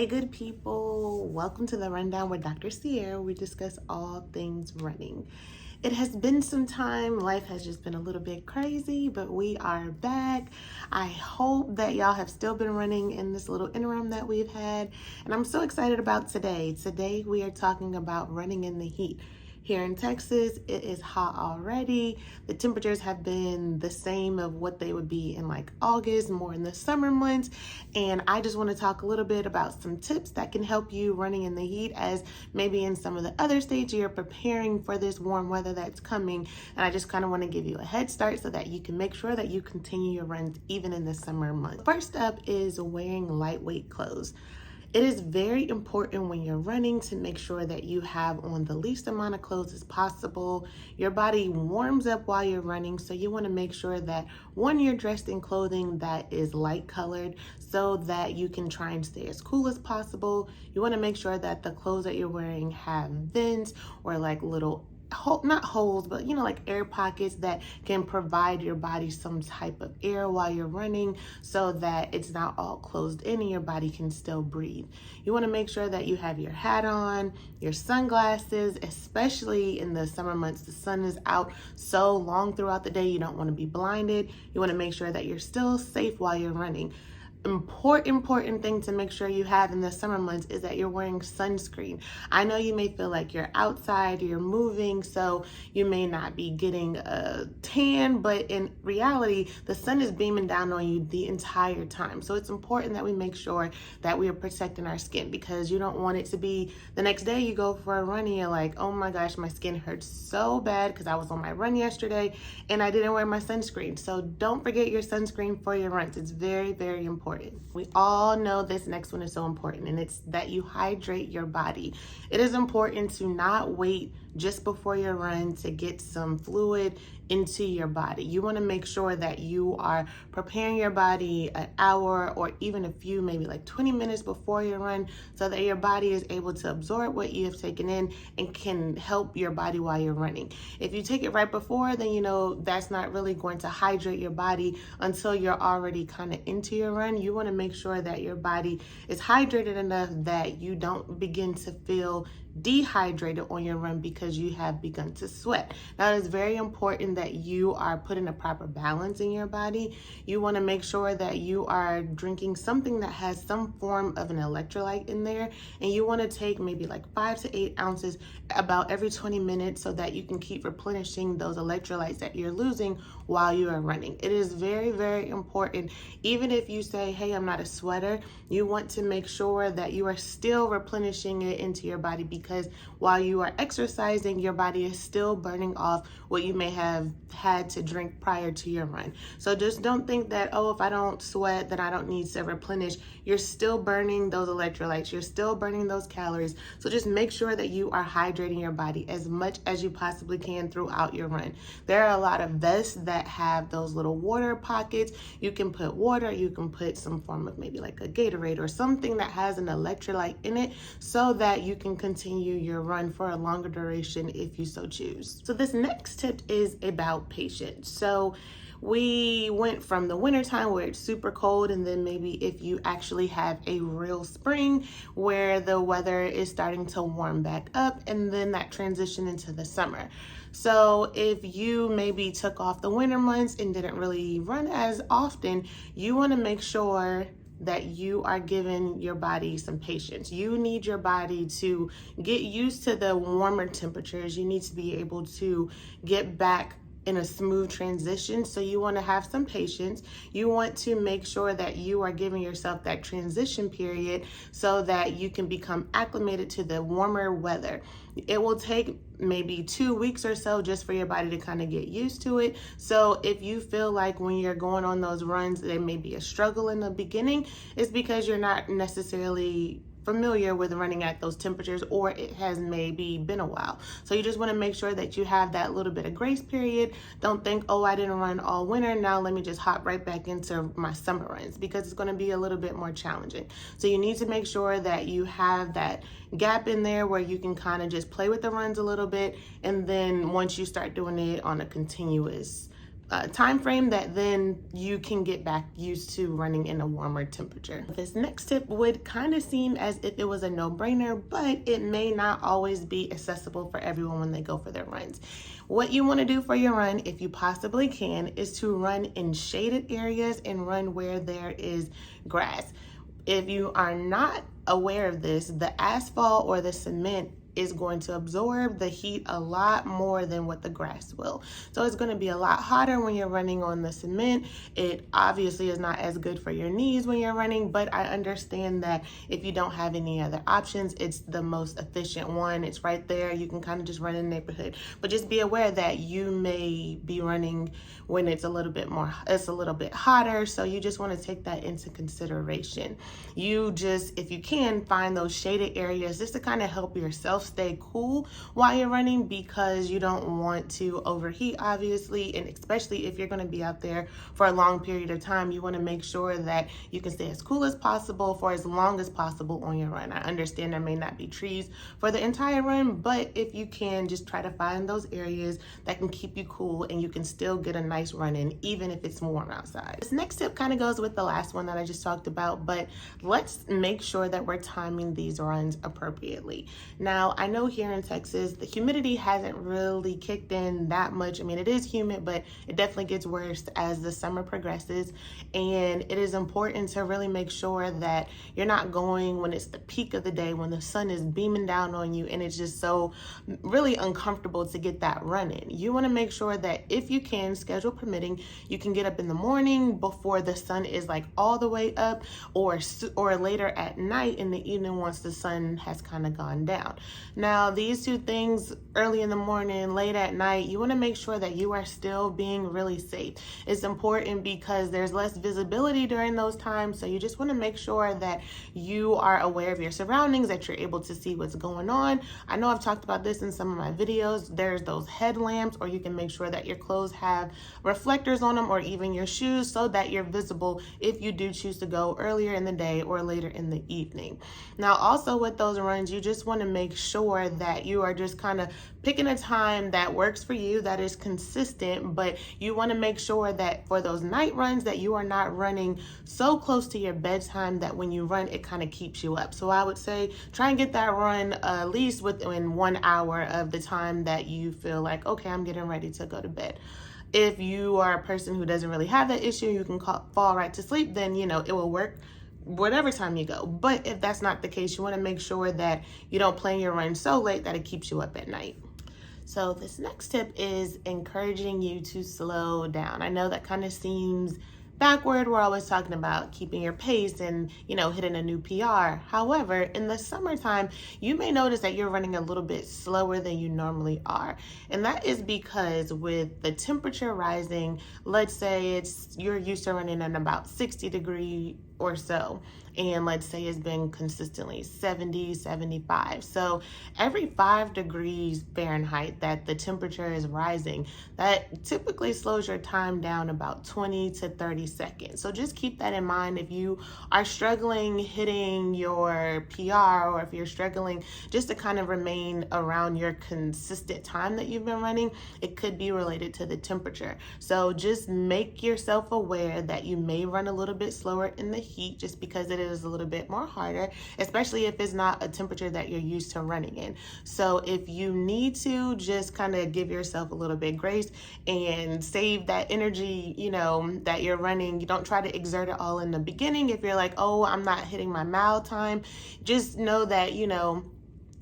Hey, good people. Welcome to the Rundown with Dr. Sierra. We discuss all things running. It has been some time. Life has just been a little bit crazy, but we are back. I hope that y'all have still been running in this little interim that we've had. And I'm so excited about today. Today, we are talking about running in the heat. Here in Texas, it is hot already. The temperatures have been the same of what they would be in like August, more in the summer months. And I just want to talk a little bit about some tips that can help you running in the heat, as maybe in some of the other states you're preparing for this warm weather that's coming. And I just kind of want to give you a head start so that you can make sure that you continue your runs even in the summer months. First up is wearing lightweight clothes. It is very important when you're running to make sure that you have on the least amount of clothes as possible. Your body warms up while you're running, so you want to make sure that one, you're dressed in clothing that is light colored so that you can try and stay as cool as possible. You want to make sure that the clothes that you're wearing have vents or like little not holes, but like air pockets that can provide your body some type of air while you're running so that it's not all closed in and your body can still breathe. You want to make sure that you have your hat on, your sunglasses, especially in the summer months. The sun is out so long throughout the day, you don't want to be blinded. You want to make sure that you're still safe while you're running. Important thing to make sure you have in the summer months is that you're wearing sunscreen. I know you may feel like you're outside, you're moving, so you may not be getting a tan, but in reality, the sun is beaming down on you the entire time. So it's important that we make sure that we are protecting our skin, because you don't want it to be the next day you go for a run and you're like, oh my gosh, my skin hurts so bad because I was on my run yesterday and I didn't wear my sunscreen. So don't forget your sunscreen for your runs. It's very important. We all know this next one is so important, and it's that you hydrate your body. It is important to not wait just before your run to get some fluid into your body. You want to make sure that you are preparing your body an hour or even a few, maybe like 20 minutes before your run, so that your body is able to absorb what you have taken in and can help your body while you're running. If you take it right before, then that's not really going to hydrate your body until you're already kind of into your run. You want to make sure that your body is hydrated enough that you don't begin to feel dehydrated on your run because you have begun to sweat. Now, it is very important that you are putting a proper balance in your body. You want to make sure that you are drinking something that has some form of an electrolyte in there, and you want to take maybe like 5 to 8 ounces about every 20 minutes so that you can keep replenishing those electrolytes that you're losing while you are running. It is very important. Even if you say, hey, I'm not a sweater, you want to make sure that you are still replenishing it into your body, because while you are exercising, your body is still burning off what you may have had to drink prior to your run. So just don't think that, oh, if I don't sweat, then I don't need to replenish. You're still burning those electrolytes. You're still burning those calories. So just make sure that you are hydrating your body as much as you possibly can throughout your run. There are a lot of vests that have those little water pockets. You can put water, you can put some form of maybe like a Gatorade or something that has an electrolyte in it so that you can continue your run for a longer duration if you so choose. So this next tip is about patience. So we went from the wintertime where it's super cold, and then maybe if you actually have a real spring where the weather is starting to warm back up, and then that transition into the summer. So if you maybe took off the winter months and didn't really run as often, you want to make sure that you are giving your body some patience. You need your body to get used to the warmer temperatures. You need to be able to get back in a smooth transition. So you want to have some patience. You want to make sure that you are giving yourself that transition period so that you can become acclimated to the warmer weather. It will take maybe 2 weeks or so just for your body to kind of get used to it. So if you feel like when you're going on those runs, there may be a struggle in the beginning, it's because you're not necessarily familiar with running at those temperatures, or it has maybe been a while. So you just want to make sure that you have that little bit of grace period. Don't think, oh, I didn't run all winter, now let me just hop right back into my summer runs, because it's going to be a little bit more challenging. So you need to make sure that you have that gap in there where you can kind of just play with the runs a little bit, and then once you start doing it on a continuous time frame that then you can get back used to running in a warmer temperature. This next tip would kind of seem as if it was a no-brainer, but it may not always be accessible for everyone when they go for their runs. What you want to do for your run, if you possibly can, is to run in shaded areas and run where there is grass. If you are not aware of this, the asphalt or the cement is going to absorb the heat a lot more than what the grass will. So it's going to be a lot hotter when you're running on the cement. It obviously is not as good for your knees when you're running, but I understand that if you don't have any other options, it's the most efficient one. It's right there. You can kind of just run in the neighborhood, but just be aware that you may be running when it's a little bit hotter. So you just want to take that into consideration. You just, if you can, find those shaded areas just to kind of help yourself stay cool while you're running, because you don't want to overheat, obviously, and especially if you're going to be out there for a long period of time, you want to make sure that you can stay as cool as possible for as long as possible on your run. I understand there may not be trees for the entire run, but if you can, just try to find those areas that can keep you cool and you can still get a nice run in, even if it's warm outside. This next tip kind of goes with the last one that I just talked about, but let's make sure that we're timing these runs appropriately. Now, I know here in Texas, the humidity hasn't really kicked in that much. I mean, it is humid, but it definitely gets worse as the summer progresses. And it is important to really make sure that you're not going when it's the peak of the day, when the sun is beaming down on you, and it's just so really uncomfortable to get that run in. You want to make sure that if you can, schedule permitting, you can get up in the morning before the sun is like all the way up, or later at night in the evening once the sun has kind of gone down. Now, these two things, early in the morning, late at night, you want to make sure that you are still being really safe. It's important because there's less visibility during those times, so you just want to make sure that you are aware of your surroundings, that you're able to see what's going on. I know I've talked about this in some of my videos. There's those headlamps, or you can make sure that your clothes have reflectors on them, or even your shoes, so that you're visible if you do choose to go earlier in the day or later in the evening. Now, also with those runs, you just want to make sure that you are just kind of picking a time that works for you, that is consistent, but you want to make sure that for those night runs that you are not running so close to your bedtime that when you run, it kind of keeps you up. So I would say try and get that run at least within 1 hour of the time that you feel like, okay, I'm getting ready to go to bed. If you are a person who doesn't really have that issue, you can fall right to sleep, then, you know, it will work whatever time you go. But if that's not the case, you want to make sure that you don't plan your run so late that it keeps you up at night. So this next tip is encouraging you to slow down. I know that kind of seems backward. We're always talking about keeping your pace and, you know, hitting a new PR. However, in the summertime, you may notice that you're running a little bit slower than you normally are. And that is because with the temperature rising, let's say you're used to running at about 60 degrees or so, and let's say it's been consistently 70, 75. So every 5 degrees Fahrenheit that the temperature is rising, that typically slows your time down about 20 to 30 seconds. So just keep that in mind. If you are struggling hitting your PR, or if you're struggling just to kind of remain around your consistent time that you've been running, it could be related to the temperature. So just make yourself aware that you may run a little bit slower in the heat, just because it is a little bit more harder, especially if it's not a temperature that you're used to running in. So if you need to, just kind of give yourself a little bit grace and save that energy, you know, that you're running. You don't try to exert it all in the beginning. If you're like, oh, I'm not hitting my mile time, just know that, you know,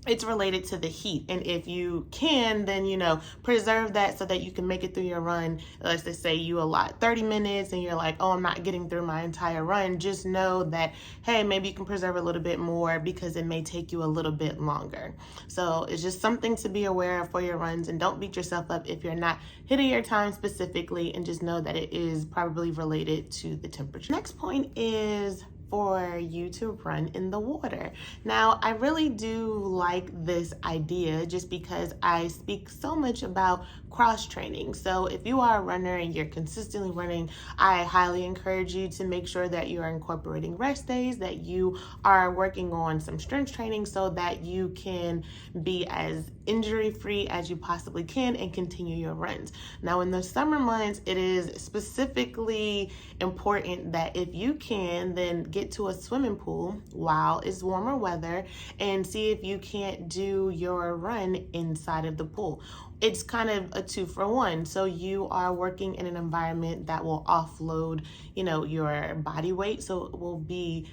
it's related to the heat. And if you can, then, you know, preserve that so that you can make it through your run. Let's just say you allot 30 minutes and you're like, oh, I'm not getting through my entire run. Just know that, hey, maybe you can preserve a little bit more because it may take you a little bit longer. So it's just something to be aware of for your runs, and don't beat yourself up if you're not hitting your time specifically, and just know that it is probably related to the temperature. Next point is for you to run in the water. Now, I really do like this idea just because I speak so much about cross training. So if you are a runner and you're consistently running, I highly encourage you to make sure that you are incorporating rest days, that you are working on some strength training so that you can be as injury free as you possibly can and continue your runs. Now, in the summer months, it is specifically important that if you can, then get to a swimming pool while it's warmer weather and see if you can't do your run inside of the pool. It's kind of a 2-for-1. So you are working in an environment that will offload, your body weight. So it will be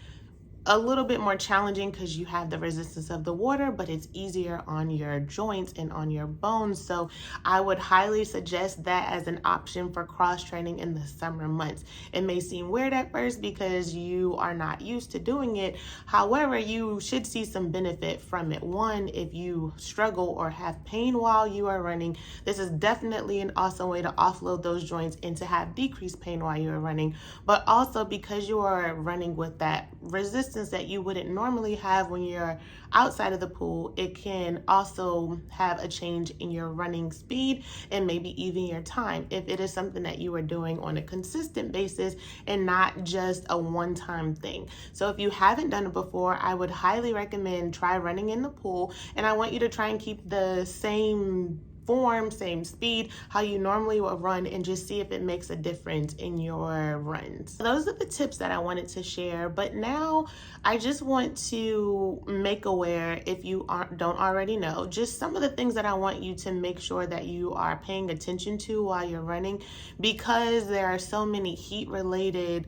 a little bit more challenging because you have the resistance of the water, but it's easier on your joints and on your bones. So I would highly suggest that as an option for cross training in the summer months. It may seem weird at first because you are not used to doing it. However, you should see some benefit from it. One, if you struggle or have pain while you are running, this is definitely an awesome way to offload those joints and to have decreased pain while you are running. But also because you are running with that resistance that you wouldn't normally have when you're outside of the pool, it can also have a change in your running speed and maybe even your time if it is something that you are doing on a consistent basis and not just a one-time thing. So if you haven't done it before, I would highly recommend try running in the pool, and I want you to try and keep the same form, same speed, how you normally would run, and just see if it makes a difference in your runs. Those are the tips that I wanted to share, but now I just want to make aware, if you don't already know, just some of the things that I want you to make sure that you are paying attention to while you're running, because there are so many heat-related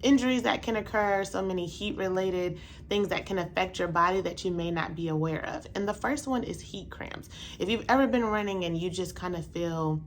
injuries that can occur, so many heat-related things that can affect your body that you may not be aware of. And the first one is heat cramps. If you've ever been running and you just kind of feel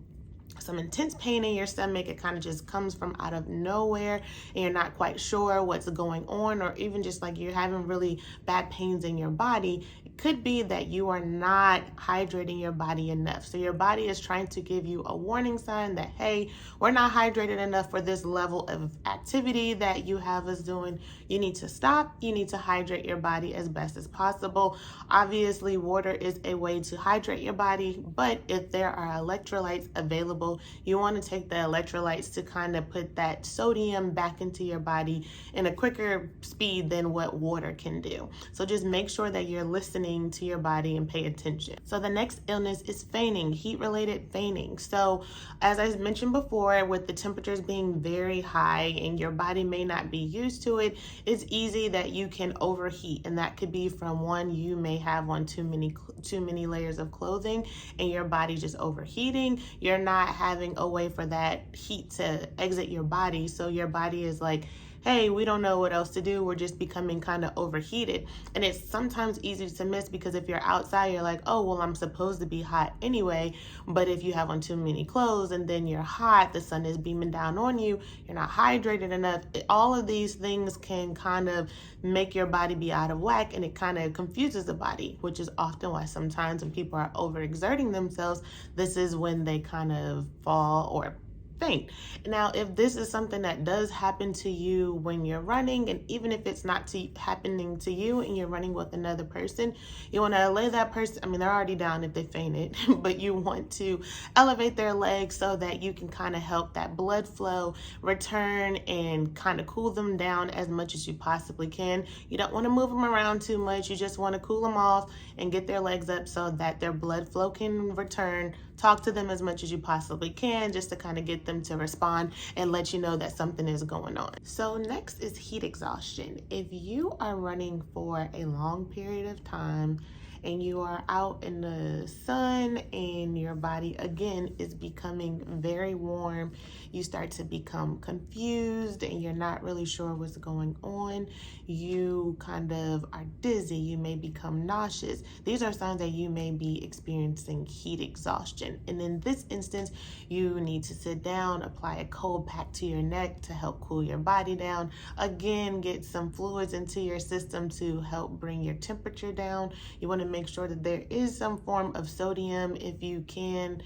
some intense pain in your stomach, it kind of just comes from out of nowhere and you're not quite sure what's going on, or even just like you're having really bad pains in your body, it could be that you are not hydrating your body enough. So your body is trying to give you a warning sign that, hey, we're not hydrated enough for this level of activity that you have us doing. You need to stop. You need to hydrate your body as best as possible. Obviously, water is a way to hydrate your body, but if there are electrolytes available, you want to take the electrolytes to kind of put that sodium back into your body in a quicker speed than what water can do. So just make sure that you're listening to your body and pay attention. So the next illness is fainting, heat-related fainting. So as I mentioned before, with the temperatures being very high and your body may not be used to it, it's easy that you can overheat. And that could be from one, you may have on too many layers of clothing and your body just overheating. You're not having a way for that heat to exit your body. So your body is like, hey, we don't know what else to do. We're just becoming kind of overheated. And it's sometimes easy to miss because if you're outside, you're like, oh, well, I'm supposed to be hot anyway. But if you have on too many clothes and then you're hot, the sun is beaming down on you, you're not hydrated enough. All of these things can kind of make your body be out of whack, and it kind of confuses the body, which is often why sometimes when people are overexerting themselves, this is when they kind of fall or faint. Now, if this is something that does happen to you when you're running, and even if it's not happening to you and you're running with another person, you want to lay that person, they're already down if they fainted, but you want to elevate their legs so that you can kind of help that blood flow return and kind of cool them down as much as you possibly can. You don't want to move them around too much. You just want to cool them off and get their legs up so that their blood flow can return. Talk to them as much as you possibly can just to kind of get them to respond and let you know that something is going on. So next is heat exhaustion. If you are running for a long period of time and you are out in the sun and your body again is becoming very warm, you start to become confused and you're not really sure what's going on. You kind of are dizzy, you may become nauseous. These are signs that you may be experiencing heat exhaustion. And in this instance, you need to sit down, apply a cold pack to your neck to help cool your body down. Again, get some fluids into your system to help bring your temperature down. You want to make sure that there is some form of sodium, if you can,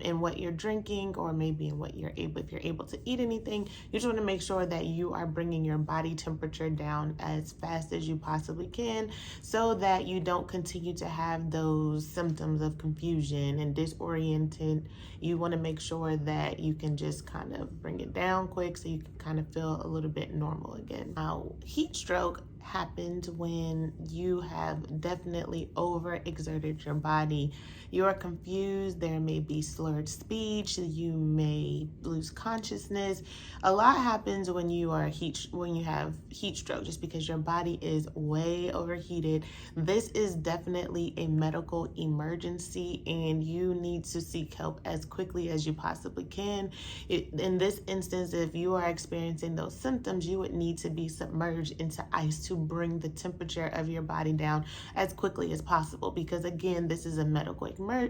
in what you're drinking, or maybe in what if you're able to eat anything. You just want to make sure that you are bringing your body temperature down as fast as you possibly can, so that you don't continue to have those symptoms of confusion and disoriented. You want to make sure that you can just kind of bring it down quick so you can kind of feel a little bit normal again. Now, heat stroke happens when you have definitely overexerted your body. You're confused, there may be slurred speech, you may lose consciousness. A lot happens when you have heat stroke, just because your body is way overheated. This is definitely a medical emergency, and you need to seek help as quickly as you possibly can. In this instance, if you are experiencing those symptoms, you would need to be submerged into ice to bring the temperature of your body down as quickly as possible, because again, this is a medical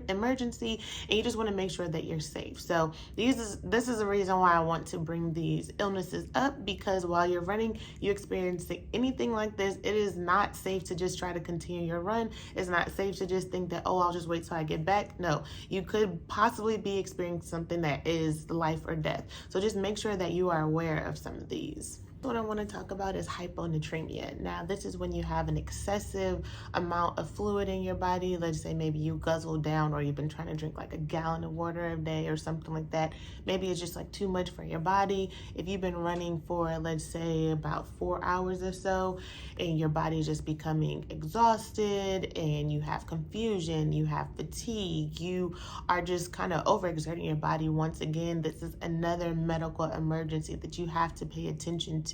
emergency, and you just want to make sure that you're safe. So this is the reason why I want to bring these illnesses up, because while you're running, you experiencing anything like this, it is not safe to just try to continue your run. It's not safe to just think that, oh, I'll just wait till I get back. No, you could possibly be experiencing something that is life or death. So just make sure that you are aware of some of these. What I want to talk about is hyponatremia. Now, this is when you have an excessive amount of fluid in your body. Let's say maybe you guzzle down, or you've been trying to drink like a gallon of water a day or something like that. Maybe it's just like too much for your body. If you've been running for, let's say, about 4 hours or so, and your body is just becoming exhausted, and you have confusion, you have fatigue, you are just kind of overexerting your body, once again, this is another medical emergency that you have to pay attention to.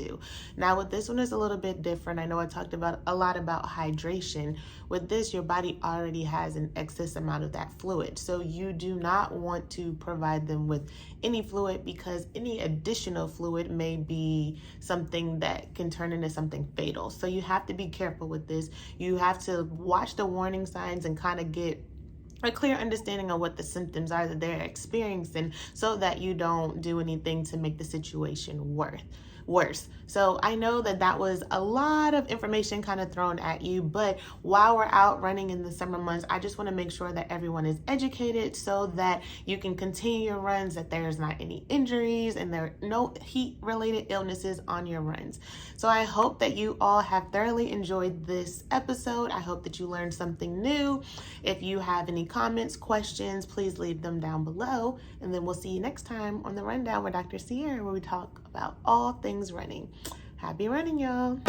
Now, with this one is a little bit different. I know I talked about a lot about hydration. With this, your body already has an excess amount of that fluid, so you do not want to provide them with any fluid, because any additional fluid may be something that can turn into something fatal. So you have to be careful with this. You have to watch the warning signs and kind of get a clear understanding of what the symptoms are that they're experiencing, so that you don't do anything to make the situation worse. So I know that was a lot of information kind of thrown at you, but while we're out running in the summer months, I just want to make sure that everyone is educated, so that you can continue your runs, that there's not any injuries and there are no heat related illnesses on your runs. So I hope that you all have thoroughly enjoyed this episode. I hope that you learned something new. If you have any comments, questions, please leave them down below, and then we'll see you next time on the Rundown with Dr. Sierra, where we talk about all things running. Happy running, y'all.